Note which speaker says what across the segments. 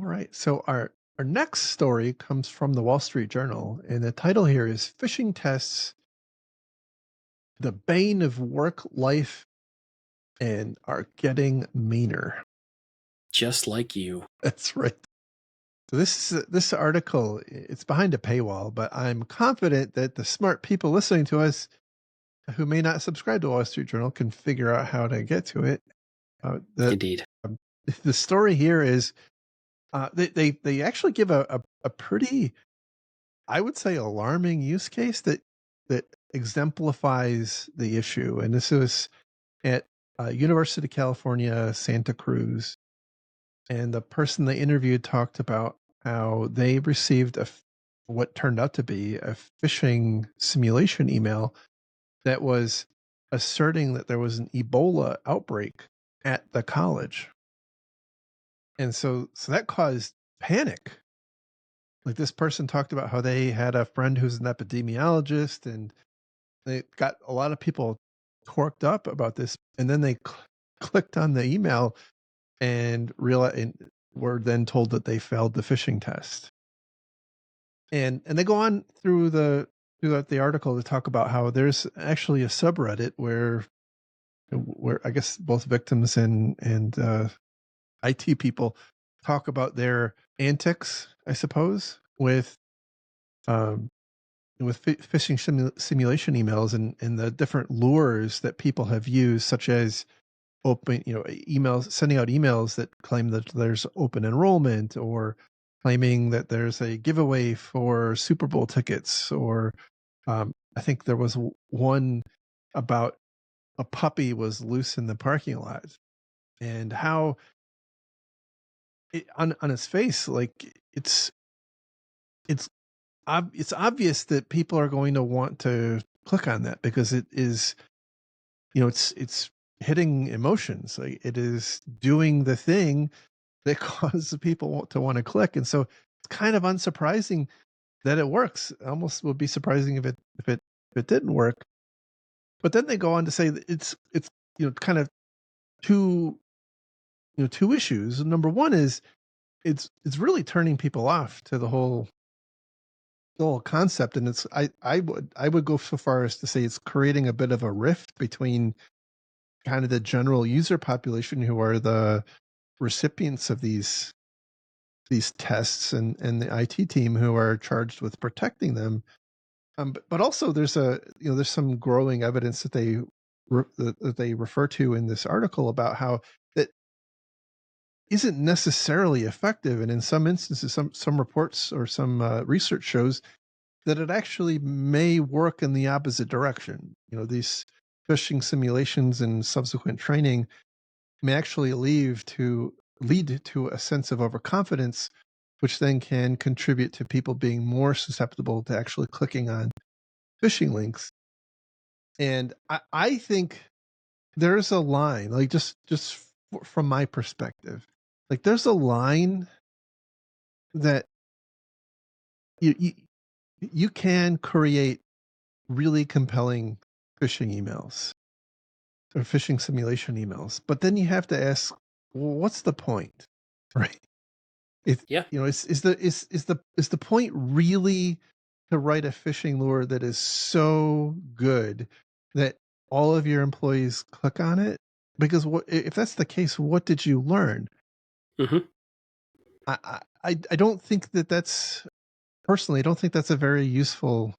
Speaker 1: right. So our next story comes from the Wall Street Journal, and the title here is "Phishing Tests: The Bane of Work Life and Are Getting Meaner."
Speaker 2: Just like you.
Speaker 1: That's right. So this article, it's behind a paywall, but I'm confident that the smart people listening to us who may not subscribe to Wall Street Journal can figure out how to get to it. The
Speaker 2: Indeed.
Speaker 1: um, the story here is they actually give a pretty, I would say, alarming use case that exemplifies the issue. And this was at University of California, Santa Cruz. And the person they interviewed talked about how they received what turned out to be a phishing simulation email that was asserting that there was an Ebola outbreak at the college. And so that caused panic. Like, this person talked about how they had a friend who's an epidemiologist, and they got a lot of people torqued up about this. And then they clicked on the email and realized, and were then told that they failed the phishing test. And they go on throughout the article to talk about how there's actually a subreddit where I guess both victims and IT people talk about their antics, I suppose, um, with phishing simulation emails and the different lures that people have used, such as emails, sending out emails that claim that there's open enrollment, or claiming that there's a giveaway for Super Bowl tickets, or I think there was one about a puppy was loose in the parking lot, and how on its face, like it's it's obvious that people are going to want to click on that because it is, it's hitting emotions. Like, it is doing the thing that causes people to want to click. And so it's kind of unsurprising that it works. It almost would be surprising if it didn't work. But then they go on to say that it's kind of two two issues. Number one is it's really turning people off to the whole concept, and I would go so far as to say it's creating a bit of a rift between kind of the general user population, who are the recipients of these tests, and the IT team who are charged with protecting them. But also there's some growing evidence that they refer to in this article about how that isn't necessarily effective, and in some instances, some reports or some research shows that it actually may work in the opposite direction. These phishing simulations and subsequent training may actually lead to a sense of overconfidence, which then can contribute to people being more susceptible to actually clicking on phishing links. And I think there's a line, like, from my perspective, like, there's a line that you you can create really compelling phishing emails or phishing simulation emails, but then you have to ask, well, what's the point, right? If
Speaker 2: Yeah.
Speaker 1: is the point really to write a phishing lure that is so good that all of your employees click on it? Because if that's the case, what did you learn?
Speaker 2: Hmm.
Speaker 1: I don't think that's, personally, I don't think that's a very useful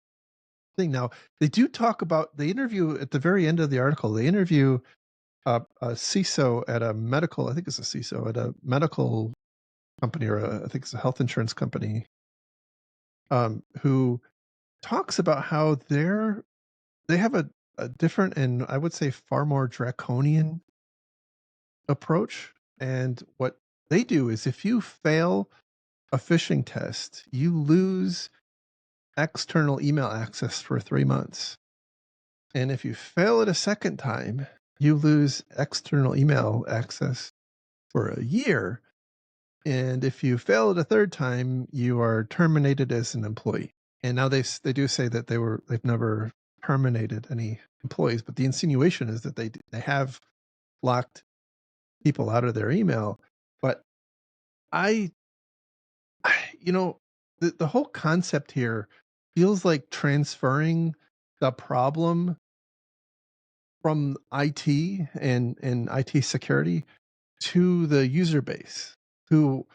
Speaker 1: thing. Now, they interview at the very end of the article. They interview a CISO at a medical, I think it's a CISO at a medical company, or I think it's a health insurance company, who talks about how they have a different, and I would say far more draconian approach. And what they do is, if you fail a phishing test, you lose external email access for 3 months. And if you fail it a second time, you lose external email access for a year. And if you fail it a third time, you are terminated as an employee. And now they do say that they've never terminated any employees, but the insinuation is that they have locked people out of their email. But I you know, the whole concept here feels like transferring the problem from IT and IT security to the user base, who,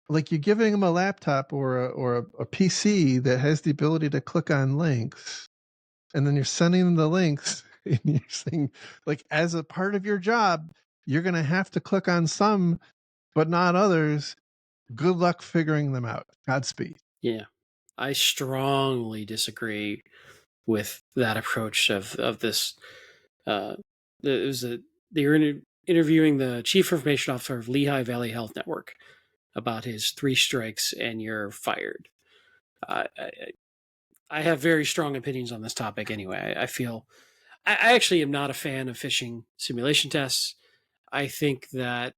Speaker 1: like, you're giving them a laptop or a PC that has the ability to click on links, and then you're sending them the links, and you're saying, like, as a part of your job, you're going to have to click on some, but not others. Good luck figuring them out. Godspeed.
Speaker 2: Yeah. I strongly disagree with that approach of this. Uh, it was they were interviewing the chief information officer of Lehigh Valley Health Network about his 3 strikes and you're fired. I have very strong opinions on this topic anyway. I feel I actually am not a fan of phishing simulation tests. I think that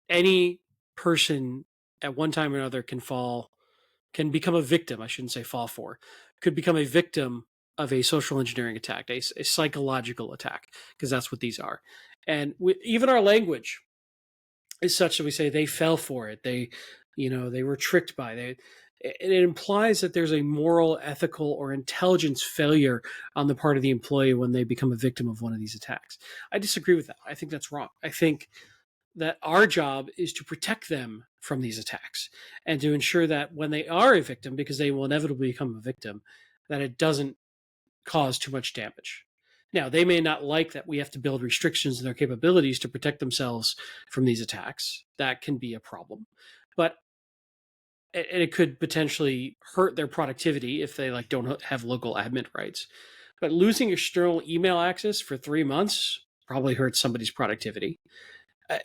Speaker 2: any person at one time or another can become a victim. I shouldn't say fall for, could become a victim of a social engineering attack, a psychological attack, because that's what these are. And even our language is such that we say they fell for it. They were tricked by it. It implies that there's a moral, ethical, or intelligence failure on the part of the employee when they become a victim of one of these attacks. I disagree with that. I think that's wrong. I think that our job is to protect them from these attacks and to ensure that when they are a victim, because they will inevitably become a victim, that it doesn't cause too much damage. Now, they may not like that we have to build restrictions in their capabilities to protect themselves from these attacks. That can be a problem. But it could potentially hurt their productivity if they don't have local admin rights. But losing external email access for 3 months probably hurts somebody's productivity. uh,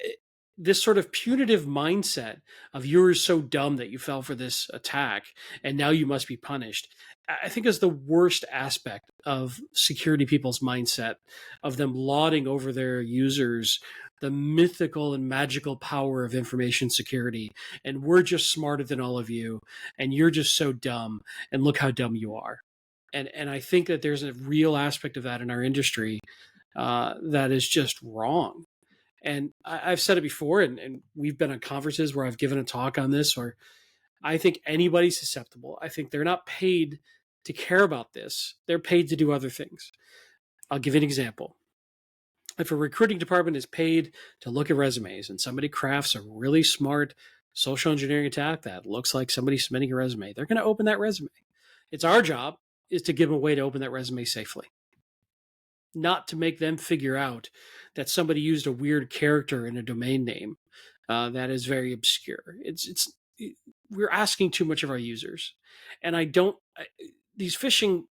Speaker 2: this sort of punitive mindset of you're so dumb that you fell for this attack and now you must be punished, I think is the worst aspect of security people's mindset, of them lauding over their users the mythical and magical power of information security. And we're just smarter than all of you. And you're just so dumb. And look how dumb you are. And I think that there's a real aspect of that in our industry that is just wrong. And I've said it before, and we've been on conferences where I've given a talk on this, or I think anybody's susceptible. I think they're not paid to care about this. They're paid to do other things. I'll give you an example. If a recruiting department is paid to look at resumes and somebody crafts a really smart social engineering attack that looks like somebody submitting a resume, they're going to open that resume. It's our job is to give them a way to open that resume safely, not to make them figure out that somebody used a weird character in a domain name that is very obscure. We're asking too much of our users, and these phishing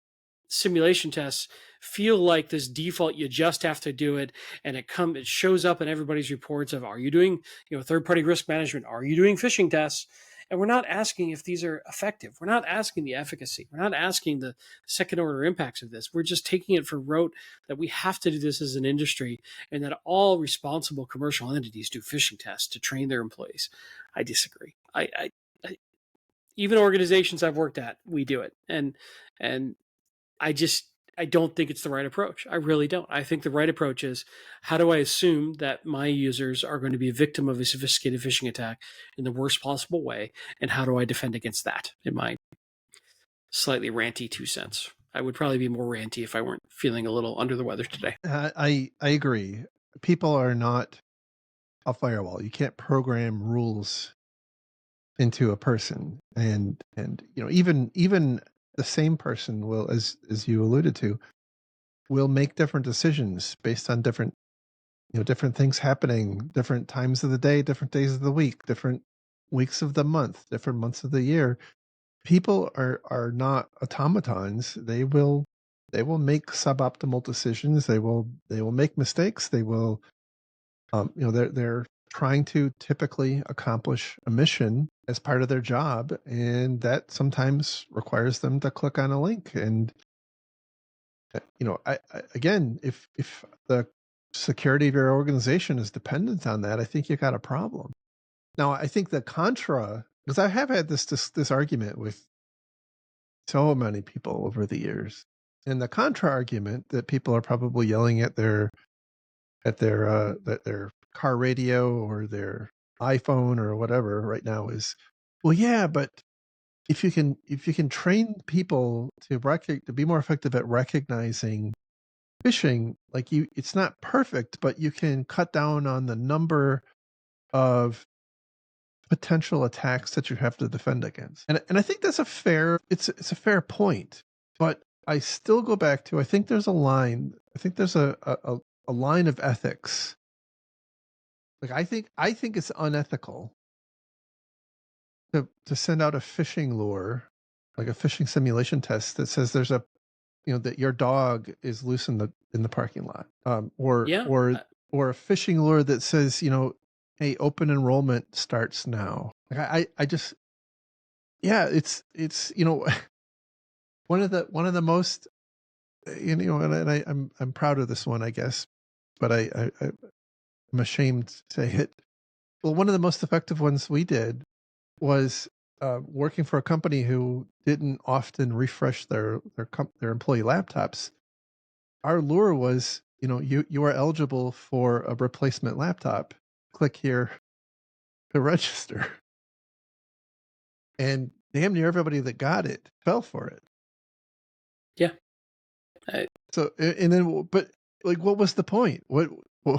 Speaker 2: simulation tests feel like this default. You just have to do it, and it shows up in everybody's reports of, are you doing third party risk management? Are you doing phishing tests? And we're not asking if these are effective. We're not asking the efficacy. We're not asking the second order impacts of this. We're just taking it for rote that we have to do this as an industry, and that all responsible commercial entities do phishing tests to train their employees. I disagree. I even organizations I've worked at, we do it, and I don't think it's the right approach. I really don't. I think the right approach is, how do I assume that my users are going to be a victim of a sophisticated phishing attack in the worst possible way, and how do I defend against that? In my slightly ranty 2 cents, I would probably be more ranty if I weren't feeling a little under the weather today.
Speaker 1: I agree. People are not a firewall. You can't program rules into a person, and even the same person will, as you alluded to, will make different decisions based on different things happening, different times of the day, different days of the week, different weeks of the month, different months of the year. People are not automatons. They will make suboptimal decisions. They will make mistakes. They will they're trying to typically accomplish a mission as part of their job, and that sometimes requires them to click on a link. And again, if the security of your organization is dependent on that, I think you got a problem. Now, I think the contra, because I have had this argument with so many people over the years, and the contra argument that people are probably yelling at their car radio or their iPhone or whatever right now is, well, yeah, but if you can train people to be more effective at recognizing phishing, like you, it's not perfect, but you can cut down on the number of potential attacks that you have to defend against. And I think that's a fair, it's a fair point. But I still go back to, I think there's a line, I think there's a line of ethics. Like I think it's unethical to send out a phishing lure, like a phishing simulation test that says there's a, you know, that your dog is loose in the parking lot,
Speaker 2: Yeah.
Speaker 1: or a phishing lure that says, you know, hey, open enrollment starts now. Like I just, yeah, it's you know, one of the most, you know, and I'm proud of this one, I guess, but I'm ashamed to say it. Well, one of the most effective ones we did was working for a company who didn't often refresh their employee laptops. Our lure was, you know, you are eligible for a replacement laptop. Click here to register. And damn near everybody that got it fell for it.
Speaker 2: Yeah. I,
Speaker 1: So and then, but like, what was the point? Well,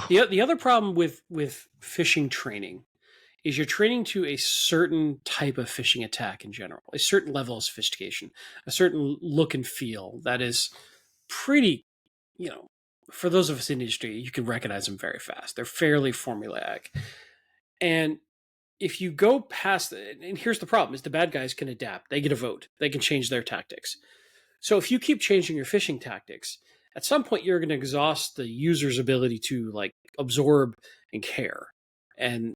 Speaker 2: the other problem with phishing training is you're training to a certain type of phishing attack in general, a certain level of sophistication, a certain look and feel that is pretty, you know, for those of us in the industry, you can recognize them very fast. They're fairly formulaic. And if you go past it, and here's the problem is the bad guys can adapt. They get a vote. They can change their tactics. So if you keep changing your phishing tactics, at some point you're going to exhaust the user's ability to like absorb and care. And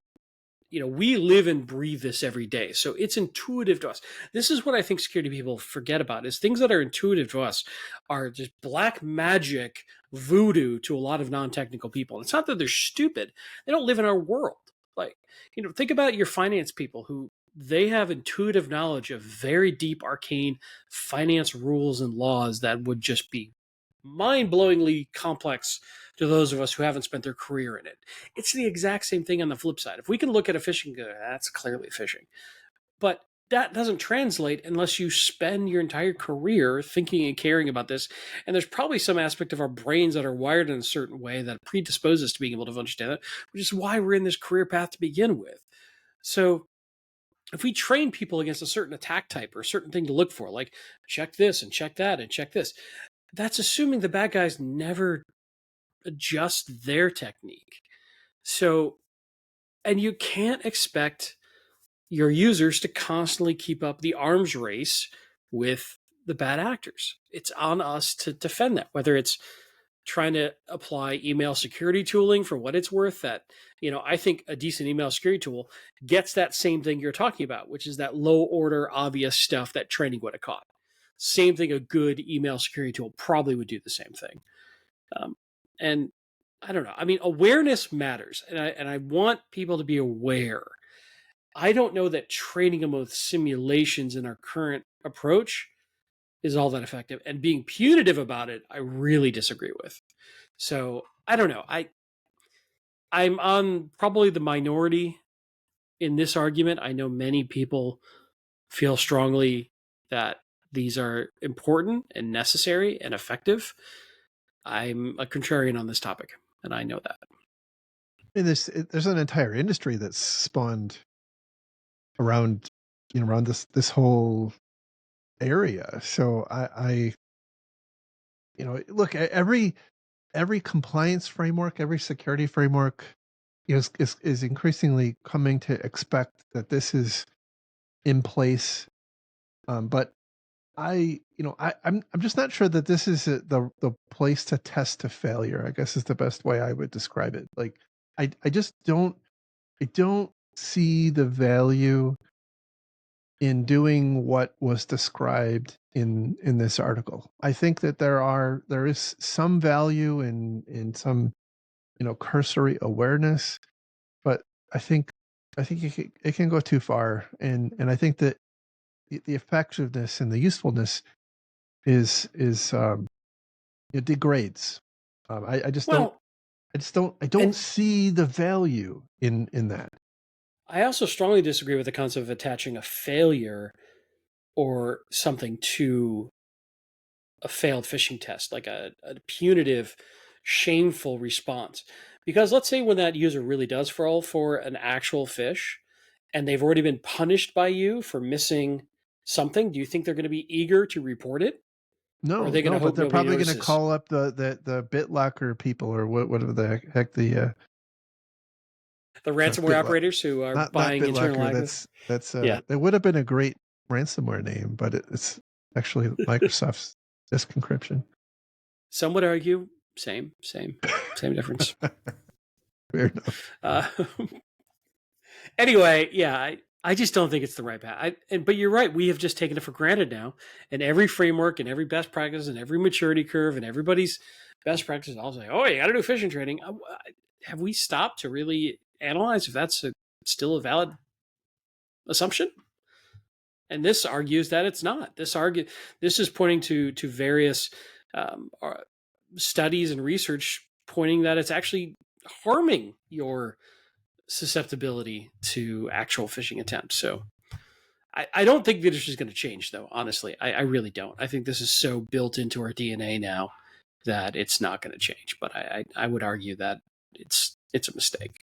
Speaker 2: you know, we live and breathe this every day. So it's intuitive to us. This is what I think security people forget about is things that are intuitive to us are just black magic voodoo to a lot of non-technical people. And it's not that they're stupid. They don't live in our world. Like, you know, think about your finance people who they have intuitive knowledge of very deep arcane finance rules and laws that would just be mind-blowingly complex to those of us who haven't spent their career in it. It's the exact same thing on the flip side. If we can look at a phishing, that's clearly phishing. But that doesn't translate unless you spend your entire career thinking and caring about this. And there's probably some aspect of our brains that are wired in a certain way that predisposes to being able to understand it, which is why we're in this career path to begin with. So if we train people against a certain attack type or a certain thing to look for, like check this and check that and check this, that's assuming the bad guys never adjust their technique. So, and you can't expect your users to constantly keep up the arms race with the bad actors. It's on us to defend that, whether it's trying to apply email security tooling for what it's worth. That, you know, I think a decent email security tool gets that same thing you're talking about, which is that low order, obvious stuff that training would have caught. Same thing, a good email security tool probably would do the same thing. Um, and I don't know. I mean, awareness matters, and I want people to be aware. I don't know that training them with simulations in our current approach is all that effective, and being punitive about it, I really disagree with. So I don't know. I'm on probably the minority in this argument. I know many people feel strongly that these are important and necessary and effective. I'm a contrarian on this topic, and I know that.
Speaker 1: in this, there's an entire industry that's spawned around, you know, around this whole area. So you know, look, every compliance framework, every security framework, you know, is increasingly coming to expect that this is in place. But I'm just not sure that this is the place to test to failure, I guess is the best way I would describe it. Like, I just I don't see the value in doing what was described in this article. I think that there is some value in some, you know, cursory awareness, but I think it can go too far, and I think that the effectiveness and the usefulness is it degrades. I just don't
Speaker 2: Well,
Speaker 1: I don't
Speaker 2: and
Speaker 1: see the value in that.
Speaker 2: I also strongly disagree with the concept of attaching a failure or something to a failed phishing test, like a punitive, shameful response. Because let's say when that user really does fall for an actual phish and they've already been punished by you for missing something, do you think they're going to be eager to report it? Or are
Speaker 1: No,
Speaker 2: they going to
Speaker 1: no, but
Speaker 2: hope
Speaker 1: they're
Speaker 2: nobody
Speaker 1: probably going to
Speaker 2: notices?
Speaker 1: call up the BitLocker people or whatever the heck the
Speaker 2: The
Speaker 1: sorry,
Speaker 2: ransomware
Speaker 1: BitLocker.
Speaker 2: operators who are
Speaker 1: Not
Speaker 2: buying internal
Speaker 1: BitLocker.
Speaker 2: access?
Speaker 1: That's
Speaker 2: Yeah.
Speaker 1: it would have been a great ransomware name, but it's actually Microsoft's disk encryption.
Speaker 2: Some would argue, same difference.
Speaker 1: Fair enough.
Speaker 2: Uh, anyway, yeah, I just don't think it's the right path. But you're right. We have just taken it for granted now. And every framework and every best practice and every maturity curve and everybody's best practice, I'll say, oh, you got to do phishing training. Have we stopped to really analyze if that's still a valid assumption? And this argues that it's not. This is pointing to various studies and research pointing that it's actually harming your susceptibility to actual phishing attempts. So I don't think the industry is going to change, though. Honestly, I really don't. I think this is so built into our DNA now that it's not going to change. But I would argue that it's a mistake.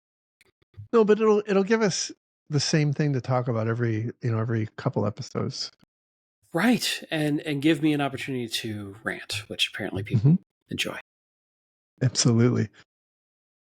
Speaker 1: No, but it'll give us the same thing to talk about every couple episodes.
Speaker 2: Right, and give me an opportunity to rant, which apparently people
Speaker 1: Mm-hmm.
Speaker 2: enjoy.
Speaker 1: Absolutely.